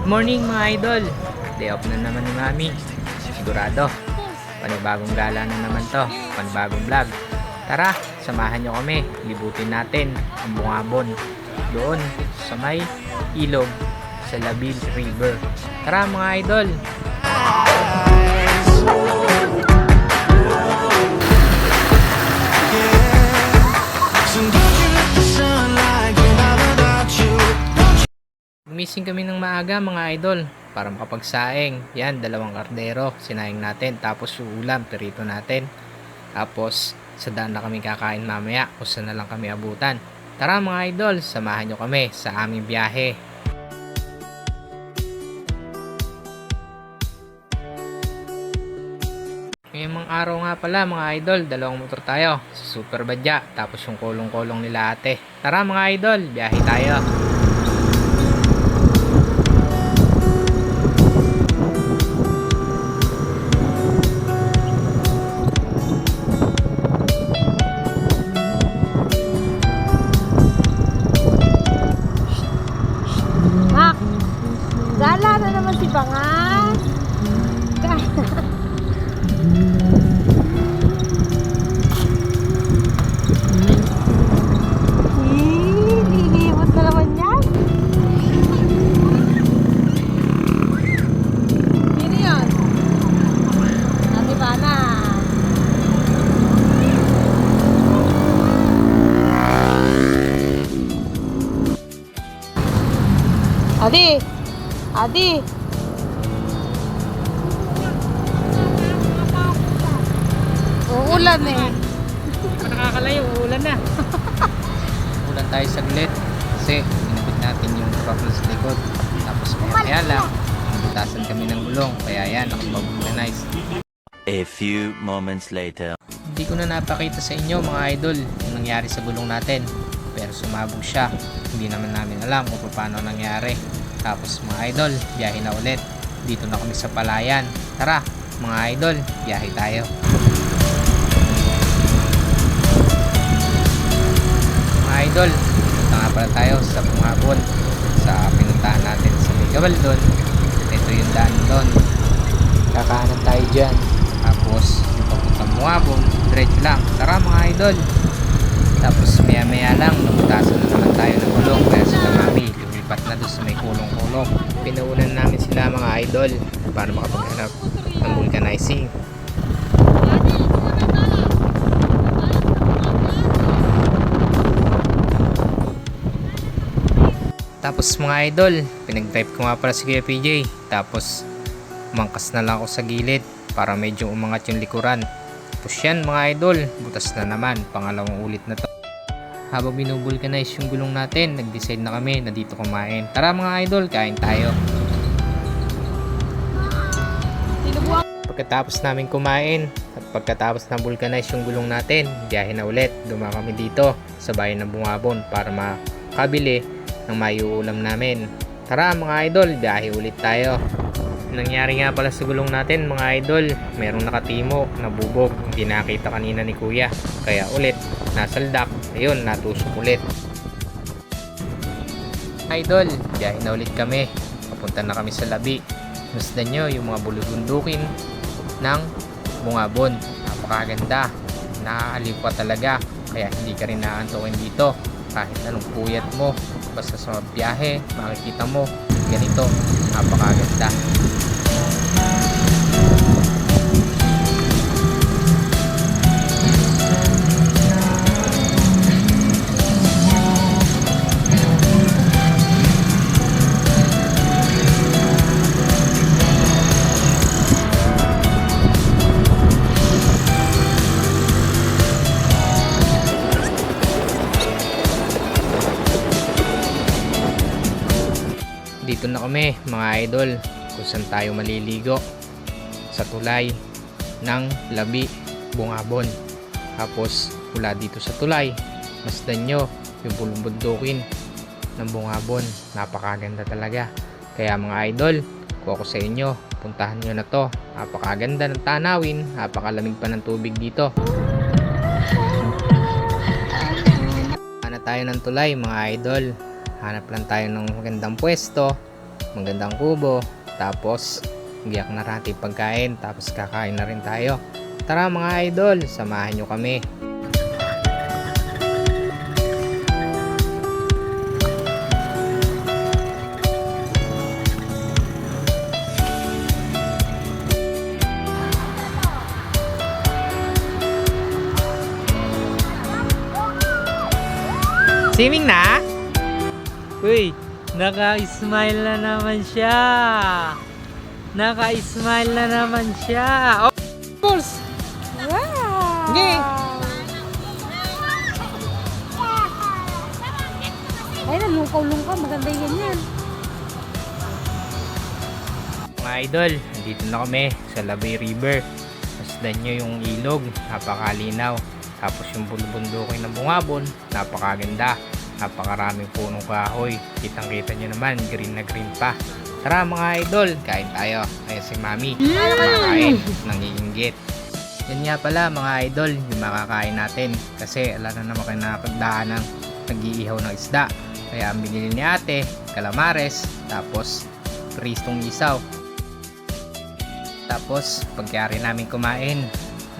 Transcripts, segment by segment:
Morning mga idol! Day off na naman ni Mami. Sigurado, panibagong gala na naman to, panibagong vlog. Tara, samahan nyo kami, libutin natin ang Bungabon doon sa may ilog sa Labil River. Tara mga idol! Missing kami ng maaga mga idol para makapagsaing. Yan, 2 kardero sinayang natin, tapos yung ulam perito natin, tapos sa daan na kami kakain mamaya kung saan na lang kami abutan. Tara mga idol, samahan nyo kami sa aming biyahe. Ngayong mga araw nga pala mga idol, 2 motor tayo sa Super Badya, tapos yung kulong-kulong nila ate. Tara mga idol, biyahe tayo. Gala na naman si Bangas. Gala. Lilibot na naman yan. Sino yun? Ate Bana. Adi! Adi! Uulan eh. Nakakalayo, uulan na. Ulan tayo saglit kasi inabit natin yung throttle sa likod. Tapos kaya lang, butasan kami ng gulong. Kaya yan, nakapag-organize. A few moments later. Hindi ko na napakita sa inyo mga idol yung nangyari sa gulong natin. Pero sumabog siya. Hindi naman namin alam kung paano nangyari. Tapos mga idol, biyahe na ulit. Dito na kami sa Palayan. Tara mga idol, biyahe tayo. Mga idol, punta nga pala tayo sa Bungabon. Sa pinuntahan natin sa Ligawal doon. Ito yung daan doon. Kakanan tayo dyan. Tapos yung papuntang Bungabon, diretso lang. Tara mga idol. Tapos maya maya lang, nabutasan na naman tayo ng gulong. Kaya sila Mami, lumipat na doon sa may kulong-kulong. Pinaunan namin sila mga idol para makapaghanap ng vulcanizing. Tapos mga idol, pinag-drive ko nga pala si Kuya PJ. Tapos umangkas na lang ako sa gilid para medyo umangat yung likuran. Tapos yan mga idol, butas na naman, pangalawang ulit na to. Habang binubulkanize yung gulong natin, nag-decide na kami na dito kumain. Tara mga idol, kain tayo. Pagkatapos namin kumain at pagkatapos na vulcanize yung gulong natin, biyahe na ulit. Duma kami dito sa bayan ng Bungabon para makabili ng maiuulam namin. Tara mga idol, biyahe ulit tayo. Nangyari nga pala sa gulong natin mga idol, merong nakatimo, nabubog, hindi nakita kanina ni kuya. Kaya ulit, nasaldak, ayun, natusok ulit. Idol, biyahe na ulit kami. Papunta na kami sa Labi. Masdan nyo yung mga bulubundukin ng Bungabon. Napakaganda, naaaliw pa talaga. Kaya hindi ka rin naantukin dito. Kahit anong puyat mo, basta sa biyahe, makikita mo ganito, napakaganda. Dito na kami mga idol kung saan tayo maliligo sa tulay ng Labi, Bungabon. Tapos mula dito sa tulay, masdan nyo yung bulumbundukin ng Bungabon. Napakaganda talaga. Kaya mga idol, kung ako sa inyo, puntahan nyo na to. Napakaganda ng tanawin, napakalamig pa ng tubig dito. Hanap tayo ng tulay mga idol. Hanap lang tayo ng magandang pwesto magandang kubo. Tapos giyak na natin pagkain. Tapos kakain na rin tayo. Tara mga idol, samahan nyo kami. Swimming na? Uy, naka-smile na naman siya. Naka-smile na naman siya. Of course. Wow! Okay. Ay, nalungkaw-lungkaw. Maganda yan yan. Mga idol, andito na kami sa Labay River. Masdan nyo yung ilog, napakalinaw. Tapos yung bulubundukin ng bungabon, napakaganda. Napakaraming punong kahoy. Kitang-kita nyo naman, green na green pa. Tara mga idol, kain tayo. Ayan si Mami, kumakain, nangiinggit. Yan nga pala mga idol, yung makakain natin. Kasi alam na naman kayo nakakagdaan ng nag-iihaw ng isda. Kaya ang binili ni ate, calamares, tapos pristong isaw. Tapos pagkari namin kumain,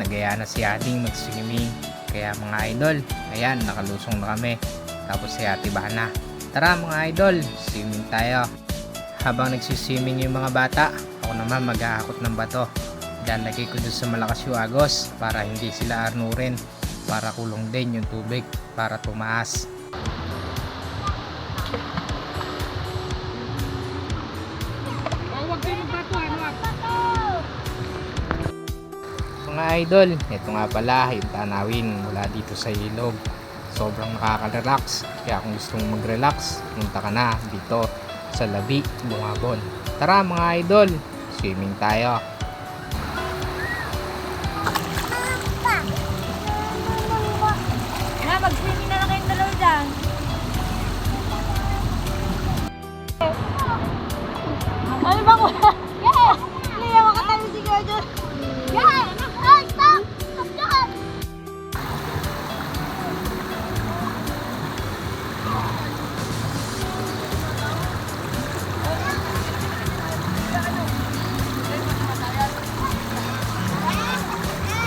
nagaya na si Ading mag-swimming. Kaya mga idol, ayan, nakalusong na kami. Tapos si Ate Bana. Tara mga idol, swimming tayo. Habang nagsiswimming yung mga bata, ako naman mag-aakot ng bato. Lalagay ko dun sa malakas yung agos para hindi sila arnurin. Para kulong din yung tubig para tumaas. Mga idol, ito nga pala yung tanawin mula dito sa ilog. Sobrang nakaka-relax. Kaya kung gusto mong mag-relax, punta ka na dito sa Labi, Bungabon. Tara mga idol, swimming tayo. Mag-swimming na lang kayong dalaw dyan. Ano ba ko? Yeah! Liya, makatayo si Jojo. Yeah! Ay, stop! Stop dyan!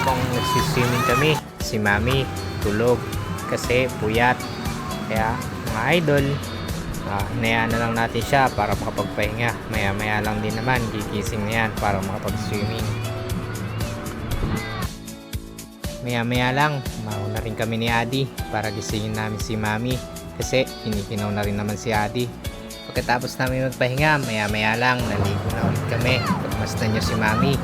Habang nagsiswimming kami, si Mami tulog kasi puyat. Kaya mga idol, hinayaan na lang natin siya para makapagpahinga. Maya maya lang din naman gigising na yan para makapag-swimming. Maya maya lang mauna rin kami ni Adi para gisingin namin si Mami kasi kinikinaw na rin naman si Adi. Pagkatapos namin magpahinga, maya maya lang naligo na ulit kami. Pagmasdan nyo si Mami.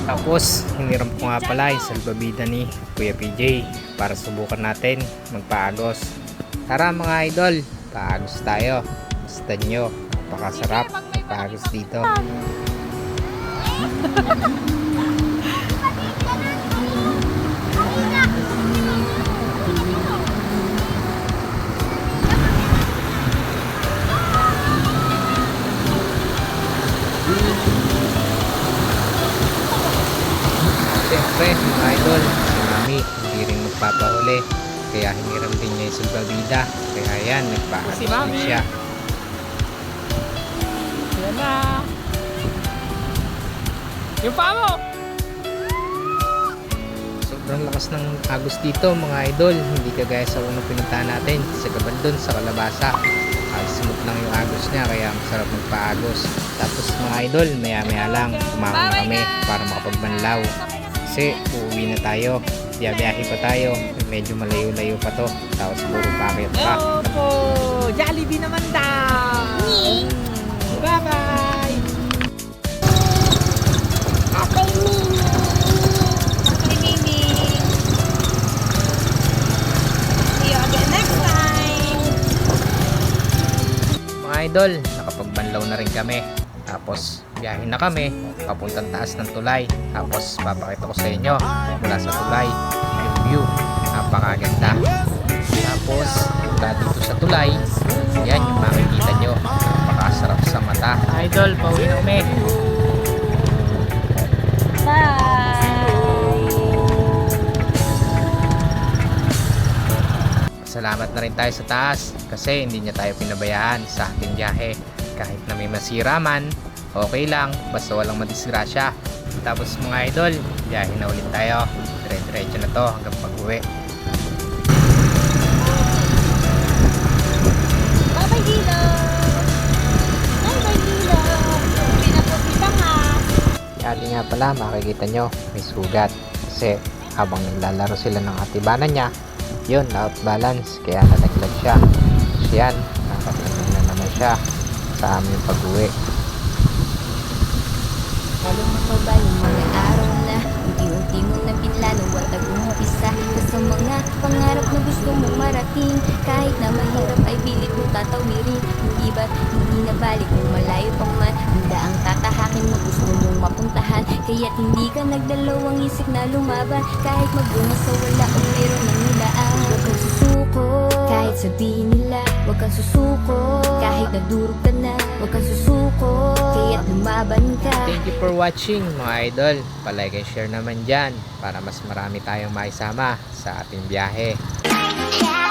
Tapos, hiniram ko nga pala yung salbabida ni Kuya PJ para subukan natin magpaagos. Tara mga idol, paagos tayo. Basta nyo, napakasarap magpaagos dito. Siyempre, mga idol, si Mami hindi rin magpapahuli. Kaya hiniram din niya yung salbabida. Kaya yan, nagpaagos Si din Mami. siya. Yan na. Yung paa mo! Sobrang lakas ng agos dito mga idol. Hindi kagaya sa unang pinuntahan natin sa Gabaldon, sa Kalabasa. Smooth lang yung agos niya kaya masarap magpaagos. Tapos mga idol, maya maya lang kumain na kami para makapagbanlaw. Kasi uuwi na tayo. Biyahe pa tayo. Medyo malayo-layo pa to. Tapos puro packet pa. Opo! Jollibee naman daw! Bye-bye! Happy Mimi! See you again next time! Mga idol, nakapagbanlaw na rin kami. Tapos biyahe na kami papuntang taas ng tulay. Tapos papakita ko sa inyo mula sa tulay yung view, napakaganda. Tapos mula dito sa tulay, yan yung makikita nyo, napakasarap sa mata. Idol, pauwi na kami. Salamat na rin tayo sa taas kasi hindi niya tayo pinabayaan sa ating biyahe. Kahit na may masira man, okay lang basta walang madisgrasya. Tapos mga idol, biyahe na ulit tayo. Dire-diretso na to hanggang pag-uwi. Bye-bye, Gila! Bye-bye, Gila! Pinapagpitang ha! Yali nga pala, makikita nyo, may sugat. Kasi habang naglalaro sila ng atibanan niya, yun, out balance, kaya nalaglag siya. So yan, nakatulong na naman siya sa aming pag-uwi. Lalo mo pa ba yung mga araw na unti-unti mo na pinlano at nag-umpisa ka sa mga pangarap na gusto mong marating. Kahit na mahirap ay pilit mo tatawirin. Hindi ba't hindi na balik kung malayo pa man. Handa ang tatahakin mo gusto mong mapuntahan. Kaya't hindi ka nagdalawang isip na lumaban. Kahit magbunga sa wala o meron ng nilaan. Huwag kang susuko kahit sabihin nila. Huwag kang susuko kahit nadurog ka na. Huwag kang susuko kaya't lumaban ka. Thank you for watching mga idol. Palike and share naman dyan para mas marami tayong maisama sa ating biyahe. Yeah!